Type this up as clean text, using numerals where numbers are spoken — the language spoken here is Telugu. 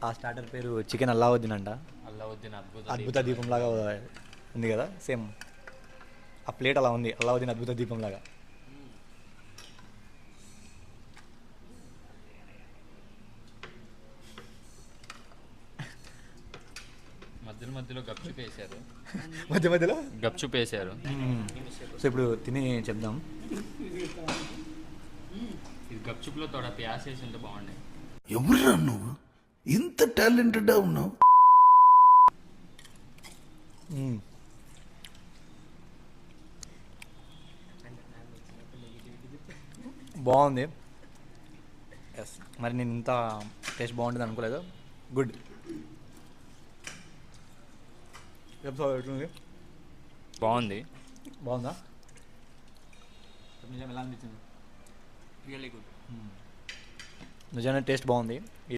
ఆ స్టార్టర్ పేరు చికెన్ అల్లావుద్దీన్ అంట. అల్లావుద్దీన్ అద్భుత దీపం లాగా ఉంది కదా, సేమ్ ఆ ప్లేట్ అలా ఉంది, అల్లావుద్దీన్ అద్భుత దీపం లాగా. మధ్యలో మధ్యలో గప్చుప్ వేశారు. మధ్య మధ్యలో గప్చుప్ వేశారు. సో ఇప్పుడు తిని చెప్దాం. ఇది గప్చుప్లో తోడ ప్యాస్ వేసి ఉంటే బాగుండే. ఎవరురా నువ్వు ఇంత టాలెంటెడ్ ఉన్నావు? బాగుంది. ఎస్, మరి నేను ఇంత టేస్ట్ బాగుంటుంది అనుకోలేదు. గుడ్. ఎట్లుంది? బాగుంది. బాగుందా? నిజం ఎలా అనిపించింది? Really good. నిజంగా టేస్ట్ బాగుంది.